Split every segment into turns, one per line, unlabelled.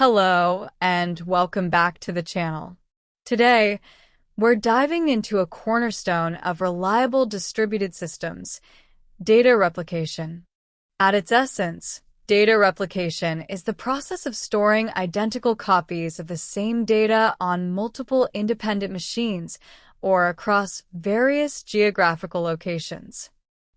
Hello, and welcome back to the channel. Today, we're diving into a cornerstone of reliable distributed systems, data replication. At its essence, data replication is the process of storing identical copies of the same data on multiple independent machines or across various geographical locations.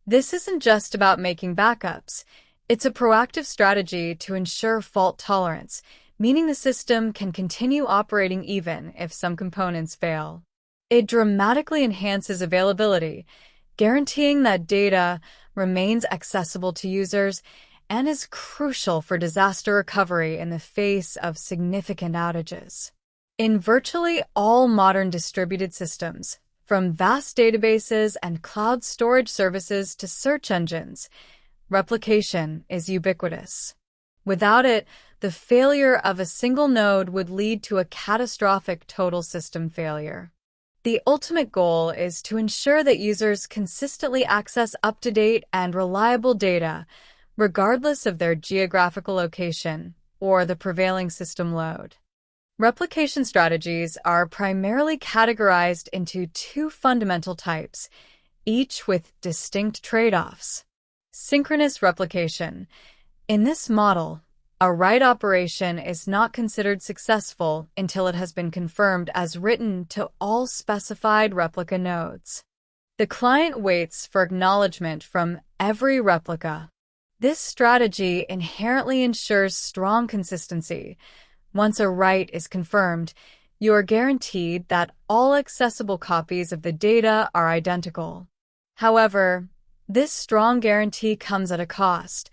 This isn't just about making backups. It's a proactive strategy to ensure fault tolerance, meaning the system can continue operating even if some components fail. It dramatically enhances availability, guaranteeing that data remains accessible to users and is crucial for disaster recovery in the face of significant outages. In virtually all modern distributed systems, from vast databases and cloud storage services to search engines, replication is ubiquitous. Without it, the failure of a single node would lead to a catastrophic total system failure. The ultimate goal is to ensure that users consistently access up-to-date and reliable data, regardless of their geographical location or the prevailing system load. Replication strategies are primarily categorized into two fundamental types, each with distinct trade-offs. Synchronous replication. In this model, a write operation is not considered successful until it has been confirmed as written to all specified replica nodes. The client waits for acknowledgement from every replica. This strategy inherently ensures strong consistency. Once a write is confirmed, you are guaranteed that all accessible copies of the data are identical. However, this strong guarantee comes at a cost.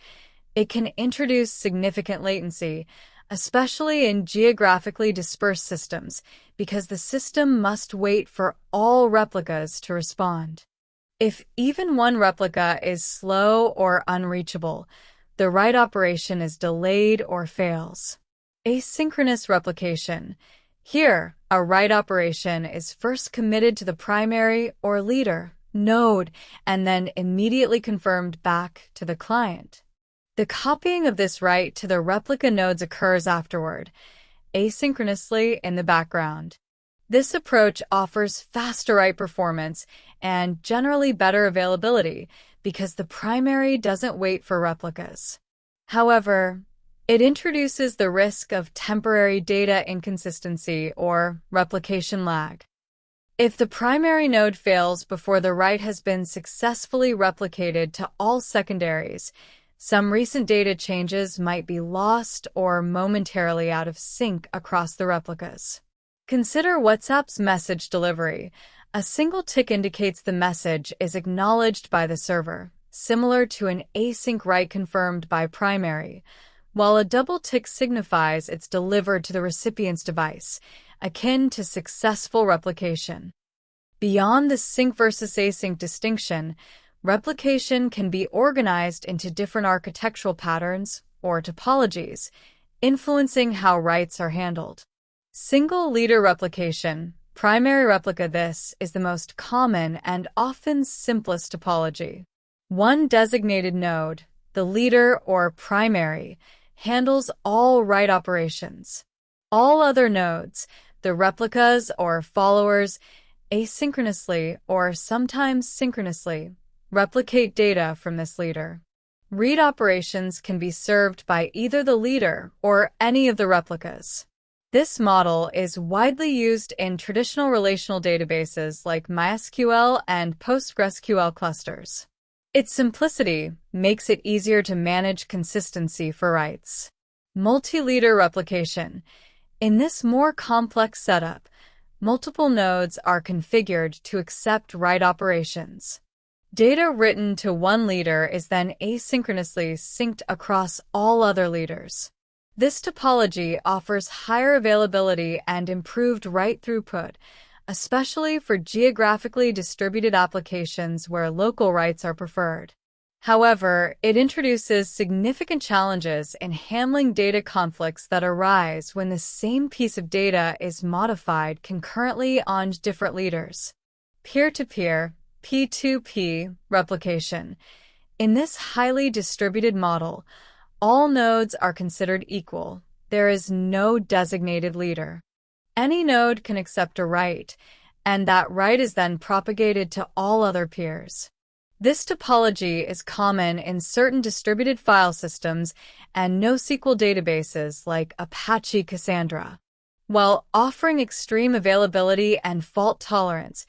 It can introduce significant latency, especially in geographically dispersed systems, because the system must wait for all replicas to respond. If even one replica is slow or unreachable, the write operation is delayed or fails. Asynchronous replication. Here, a write operation is first committed to the primary or leader node and then immediately confirmed back to the client. The copying of this write to the replica nodes occurs afterward, asynchronously in the background. This approach offers faster write performance and generally better availability because the primary doesn't wait for replicas. However, it introduces the risk of temporary data inconsistency or replication lag. If the primary node fails before the write has been successfully replicated to all secondaries, some recent data changes might be lost or momentarily out of sync across the replicas. Consider WhatsApp's message delivery. A single tick indicates the message is acknowledged by the server, similar to an async write confirmed by primary, while a double tick signifies it's delivered to the recipient's device, akin to successful replication. Beyond the sync versus async distinction, replication can be organized into different architectural patterns, or topologies, influencing how writes are handled. Single leader replication, primary replica. This is the most common and often simplest topology. One designated node, the leader or primary, handles all write operations. All other nodes, the replicas or followers, asynchronously or sometimes synchronously, replicate data from this leader. Read operations can be served by either the leader or any of the replicas. This model is widely used in traditional relational databases like MySQL and PostgreSQL clusters. Its simplicity makes it easier to manage consistency for writes. Multi-leader replication. In this more complex setup, multiple nodes are configured to accept write operations. Data written to one leader is then asynchronously synced across all other leaders. This topology offers higher availability and improved write throughput, especially for geographically distributed applications where local writes are preferred. However, it introduces significant challenges in handling data conflicts that arise when the same piece of data is modified concurrently on different leaders. Peer-to-peer P2P replication. In this highly distributed model, all nodes are considered equal, there is no designated leader. Any node can accept a write, and that write is then propagated to all other peers. This topology is common in certain distributed file systems and NoSQL databases like Apache Cassandra. While offering extreme availability and fault tolerance,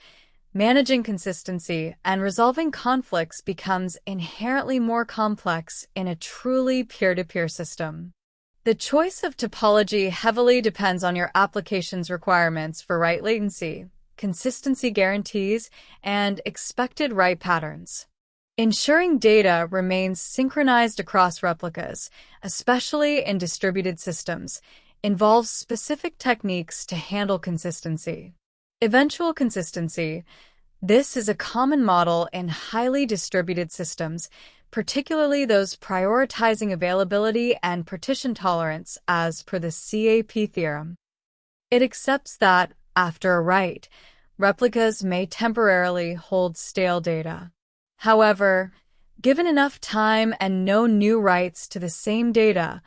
managing consistency and resolving conflicts becomes inherently more complex in a truly peer-to-peer system. The choice of topology heavily depends on your application's requirements for write latency, consistency guarantees, and expected write patterns. Ensuring data remains synchronized across replicas, especially in distributed systems, involves specific techniques to handle consistency. Eventual consistency. This is a common model in highly distributed systems, particularly those prioritizing availability and partition tolerance as per the CAP theorem. It accepts that, after a write, replicas may temporarily hold stale data. However, given enough time and no new writes to the same data,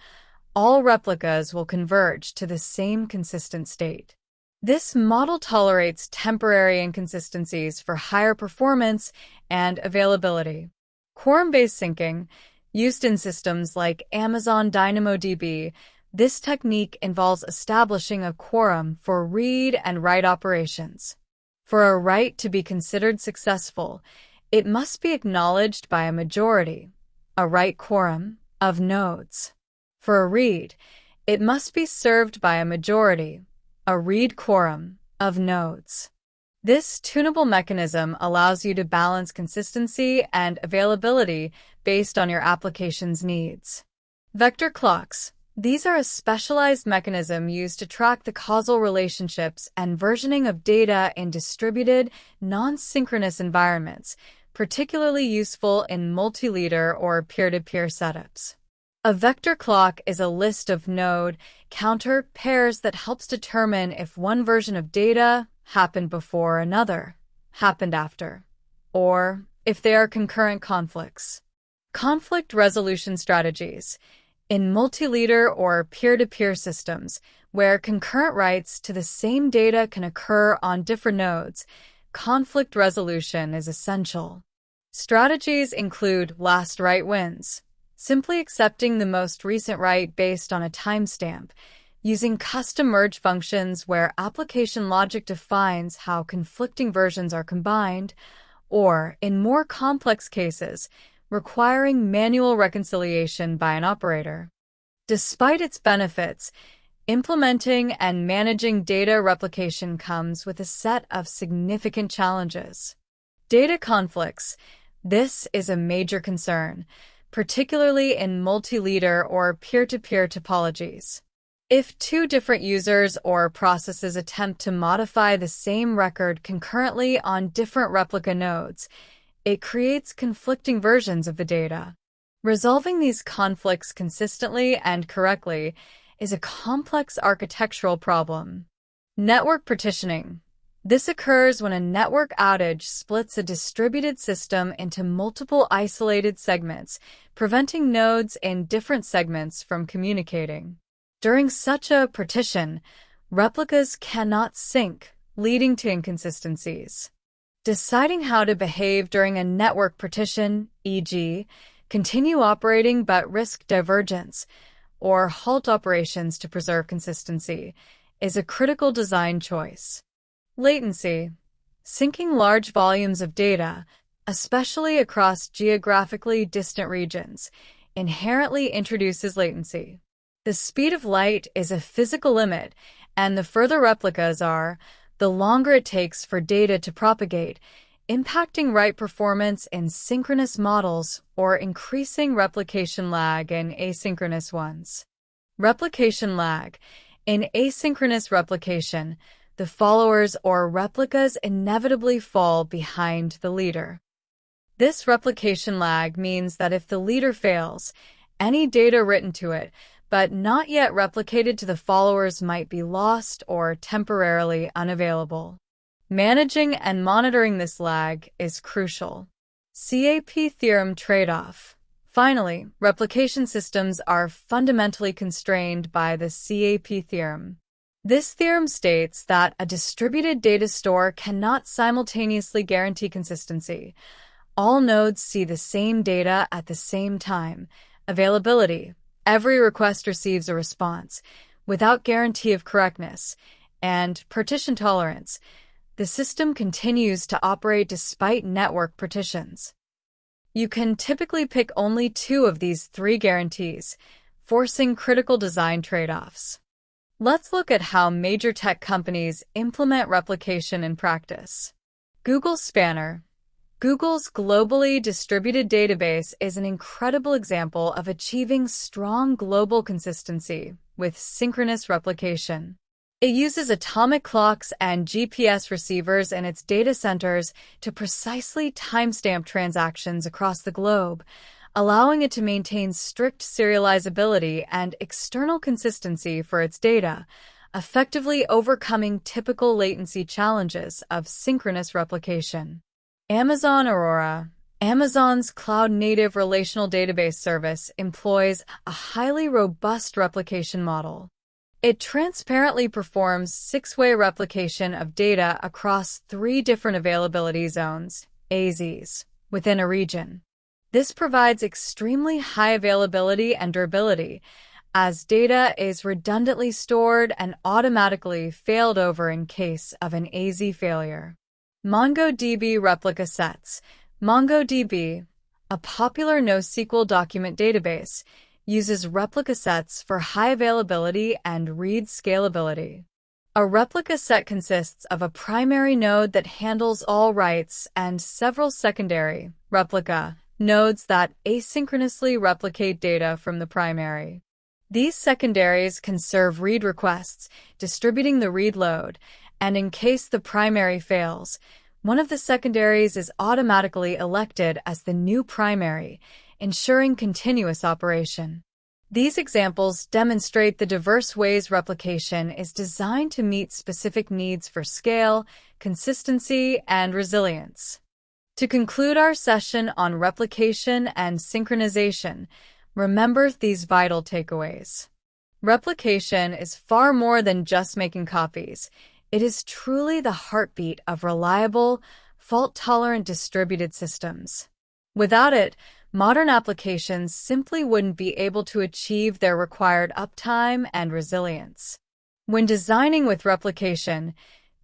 all replicas will converge to the same consistent state. This model tolerates temporary inconsistencies for higher performance and availability. Quorum-based syncing, used in systems like Amazon DynamoDB, this technique involves establishing a quorum for read and write operations. For a write to be considered successful, it must be acknowledged by a majority, a write quorum, of nodes. For a read, it must be served by a majority, a read quorum, of nodes. This tunable mechanism allows you to balance consistency and availability based on your application's needs. Vector clocks. These are a specialized mechanism used to track the causal relationships and versioning of data in distributed, non-synchronous environments, particularly useful in multi-leader or peer-to-peer setups. A vector clock is a list of node counter pairs that helps determine if one version of data happened before another happened after, or if they are concurrent conflicts. Conflict resolution strategies. In multi-leader or peer-to-peer systems, where concurrent writes to the same data can occur on different nodes, conflict resolution is essential. Strategies include last write wins, simply accepting the most recent write based on a timestamp, using custom merge functions where application logic defines how conflicting versions are combined, or, in more complex cases, requiring manual reconciliation by an operator. Despite its benefits, implementing and managing data replication comes with a set of significant challenges. Data conflicts. This is a major concern, particularly in multi-leader or peer-to-peer topologies. If two different users or processes attempt to modify the same record concurrently on different replica nodes, it creates conflicting versions of the data. Resolving these conflicts consistently and correctly is a complex architectural problem. Network partitioning. This occurs when a network outage splits a distributed system into multiple isolated segments, preventing nodes in different segments from communicating. During such a partition, replicas cannot sync, leading to inconsistencies. Deciding how to behave during a network partition, e.g., continue operating but risk divergence, or halt operations to preserve consistency, is a critical design choice. Latency. Syncing large volumes of data, especially across geographically distant regions, inherently introduces latency. The speed of light is a physical limit, and the further replicas are, the longer it takes for data to propagate, impacting write performance in synchronous models or increasing replication lag in asynchronous ones. Replication lag. In asynchronous replication, the followers or replicas inevitably fall behind the leader. This replication lag means that if the leader fails, any data written to it but not yet replicated to the followers might be lost or temporarily unavailable. Managing and monitoring this lag is crucial. CAP theorem trade-off. Finally, replication systems are fundamentally constrained by the CAP theorem. This theorem states that a distributed data store cannot simultaneously guarantee consistency. All nodes see the same data at the same time. Availability. Every request receives a response, without guarantee of correctness. And partition tolerance. The system continues to operate despite network partitions. You can typically pick only two of these three guarantees, forcing critical design trade-offs. Let's look at how major tech companies implement replication in practice. Google Spanner. Google's globally distributed database is an incredible example of achieving strong global consistency with synchronous replication. It uses atomic clocks and GPS receivers in its data centers to precisely timestamp transactions across the globe, allowing it to maintain strict serializability and external consistency for its data, effectively overcoming typical latency challenges of synchronous replication. Amazon Aurora. Amazon's cloud-native relational database service employs a highly robust replication model. It transparently performs six-way replication of data across three different availability zones, AZs, within a region. This provides extremely high availability and durability, as data is redundantly stored and automatically failed over in case of an AZ failure. MongoDB replica sets. MongoDB, a popular NoSQL document database, uses replica sets for high availability and read scalability. A replica set consists of a primary node that handles all writes and several secondary, replica, nodes that asynchronously replicate data from the primary. These secondaries can serve read requests, distributing the read load, and in case the primary fails, one of the secondaries is automatically elected as the new primary, ensuring continuous operation. These examples demonstrate the diverse ways replication is designed to meet specific needs for scale, consistency, and resilience. To conclude our session on replication and synchronization, remember these vital takeaways. Replication is far more than just making copies. It is truly the heartbeat of reliable, fault-tolerant distributed systems. Without it, modern applications simply wouldn't be able to achieve their required uptime and resilience. When designing with replication,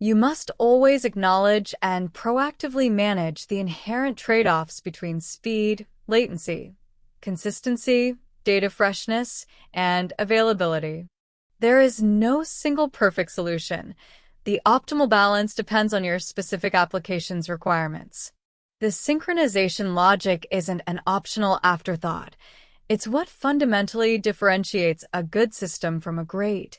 you must always acknowledge and proactively manage the inherent trade-offs between speed, latency, consistency, data freshness, and availability. There is no single perfect solution. The optimal balance depends on your specific application's requirements. The synchronization logic isn't an optional afterthought. It's what fundamentally differentiates a good system from a great,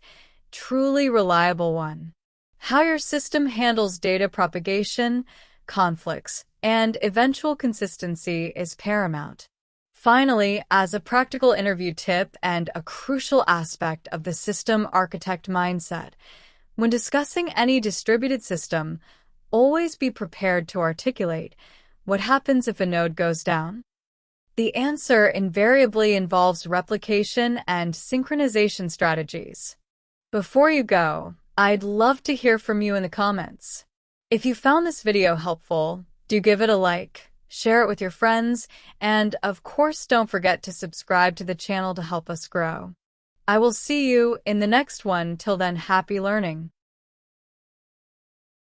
truly reliable one. How your system handles data propagation, conflicts, and eventual consistency is paramount. Finally, as a practical interview tip and a crucial aspect of the system architect mindset, when discussing any distributed system, always be prepared to articulate what happens if a node goes down. The answer invariably involves replication and synchronization strategies. Before you go, I'd love to hear from you in the comments. If you found this video helpful, do give it a like, share it with your friends, and of course don't forget to subscribe to the channel to help us grow. I will see you in the next one. Till then, happy learning.